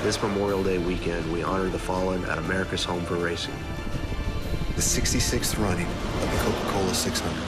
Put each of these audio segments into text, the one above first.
This Memorial Day weekend, we honor the fallen at America's Home for Racing. The 66th running of the Coca-Cola 600.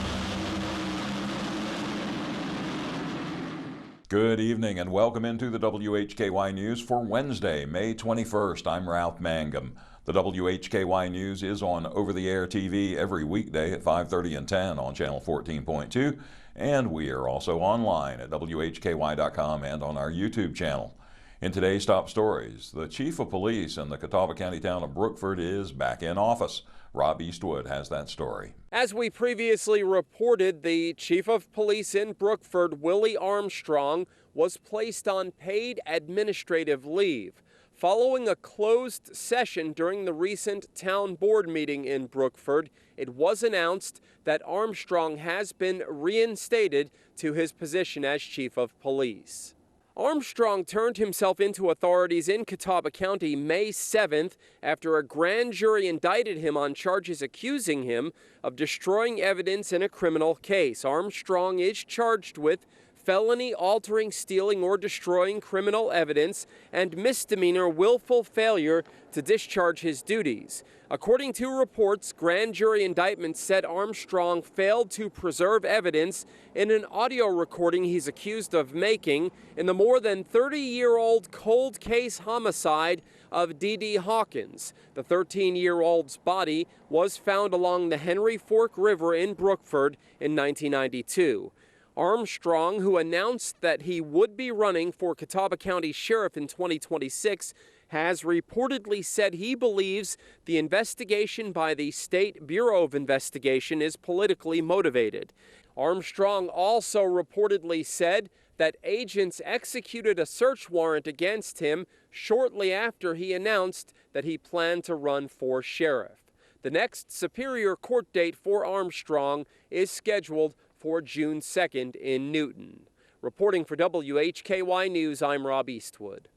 Good evening and welcome into the WHKY News for Wednesday, May 21st. I'm Ralph Mangum. The WHKY News is on over-the-air TV every weekday at 5:30 and 10 on channel 14.2, and we are also online at WHKY.com and on our YouTube channel. In today's top stories, the Chief of Police in the Catawba County town of Brookford is back in office. Rob Eastwood has that story. As we previously reported, the Chief of Police in Brookford, Willie Armstrong, was placed on paid administrative leave. Following a closed session during the recent town board meeting in Brookford, it was announced that Armstrong has been reinstated to his position as Chief of Police. Armstrong turned himself into authorities in Catawba County May 7th after a grand jury indicted him on charges accusing him of destroying evidence in a criminal case. Armstrong is charged with felony altering, stealing, or destroying criminal evidence and misdemeanor willful failure to discharge his duties. According to reports, grand jury indictments said Armstrong failed to preserve evidence in an audio recording he's accused of making in the more than 30-year-old cold case homicide of D.D. Hawkins. The 13-year-old's body was found along the Henry Fork River in Brookford in 1992. Armstrong, who announced that he would be running for Catawba County Sheriff in 2026, has reportedly said he believes the investigation by the State Bureau of Investigation is politically motivated. Armstrong also reportedly said that agents executed a search warrant against him shortly after he announced that he planned to run for sheriff. The next Superior Court date for Armstrong is scheduled for June 2nd in Newton. Reporting for WHKY News, I'm Rob Eastwood.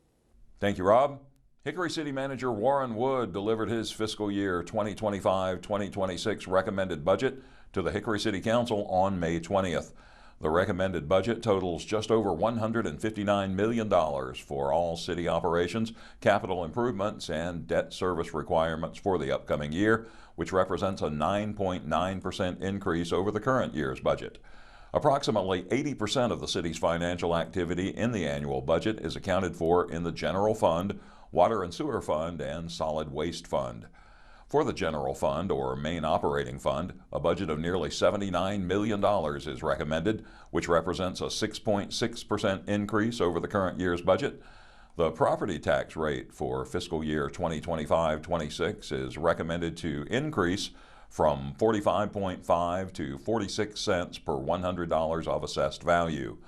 Thank you, Rob. Hickory City Manager Warren Wood delivered his fiscal year 2025-2026 recommended budget to the Hickory City Council on May 20th. The recommended budget totals just over $159 million for all city operations, capital improvements, and debt service requirements for the upcoming year, which represents a 9.9% increase over the current year's budget. Approximately 80% of the city's financial activity in the annual budget is accounted for in the General Fund, Water and Sewer Fund, and Solid Waste Fund. For the General Fund, or Main Operating Fund, a budget of nearly $79 million is recommended, which represents a 6.6% increase over the current year's budget. The property tax rate for fiscal year 2025-26 is recommended to increase from 45.5 to 46 cents per $100 of assessed value.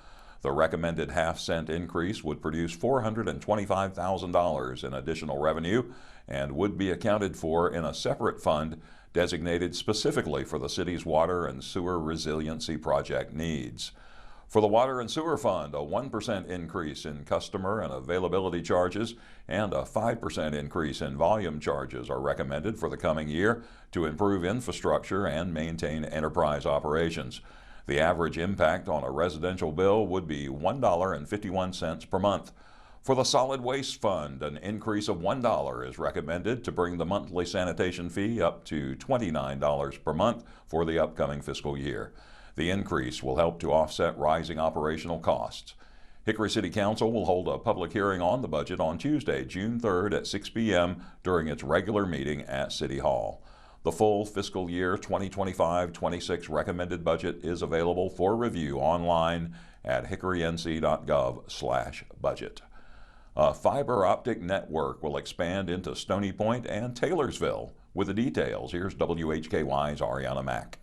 The recommended half-cent increase would produce $425,000 in additional revenue and would be accounted for in a separate fund designated specifically for the city's water and sewer resiliency project needs. For the Water and Sewer Fund, a 1% increase in customer and availability charges and a 5% increase in volume charges are recommended for the coming year to improve infrastructure and maintain enterprise operations. The average impact on a residential bill would be $1.51 per month. For the Solid Waste Fund, an increase of $1 is recommended to bring the monthly sanitation fee up to $29 per month for the upcoming fiscal year. The increase will help to offset rising operational costs. Hickory City Council will hold a public hearing on the budget on Tuesday, June 3rd at 6 p.m. during its regular meeting at City Hall. The full fiscal year 2025-26 recommended budget is available for review online at hickorync.gov/budget. A fiber optic network will expand into Stony Point and Taylorsville. With the details, here's WHKY's Arianna Mack.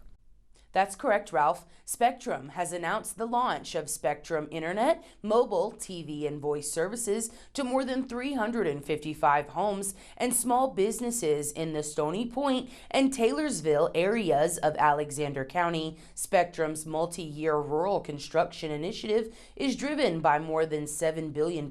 That's correct, Ralph. Spectrum has announced the launch of Spectrum Internet, mobile, TV, and voice services to more than 355 homes and small businesses in the Stony Point and Taylorsville areas of Alexander County. Spectrum's multi-year rural construction initiative is driven by more than $7 billion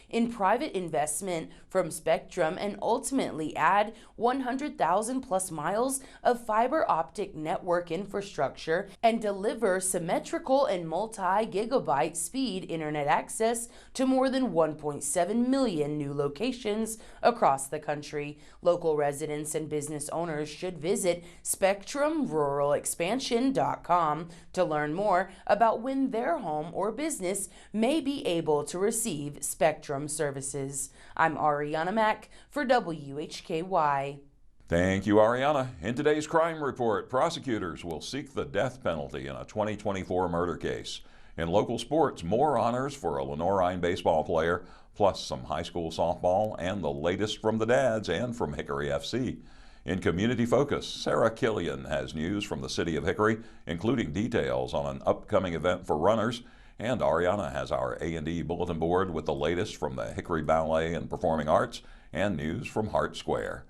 in private investment from Spectrum and ultimately add 100,000 plus miles of fiber optic network infrastructure infrastructure and deliver symmetrical and multi-gigabyte speed internet access to more than 1.7 million new locations across the country. Local residents and business owners should visit SpectrumRuralExpansion.com to learn more about when their home or business may be able to receive Spectrum services. I'm Arianna Mack for WHKY. Thank you, Arianna. In today's crime report, prosecutors will seek the death penalty in a 2024 murder case. In local sports, more honors for a Lenore baseball player, plus some high school softball and the latest from the Dads and from Hickory FC. In community focus, Sarah Killian has news from the City of Hickory, including details on an upcoming event for runners. And Arianna has our A&E bulletin board with the latest from the Hickory Ballet and Performing Arts and news from Hart Square.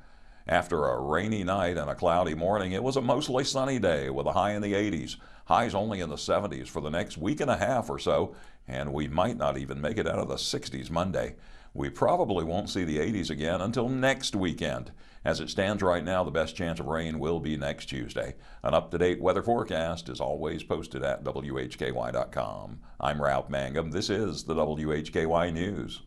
After a rainy night and a cloudy morning, it was a mostly sunny day with a high in the 80s, highs only in the 70s for the next week and a half or so, and we might not even make it out of the 60s Monday. We probably won't see the 80s again until next weekend. As it stands right now, the best chance of rain will be next Tuesday. An up-to-date weather forecast is always posted at WHKY.com. I'm Ralph Mangum. This is the WHKY News.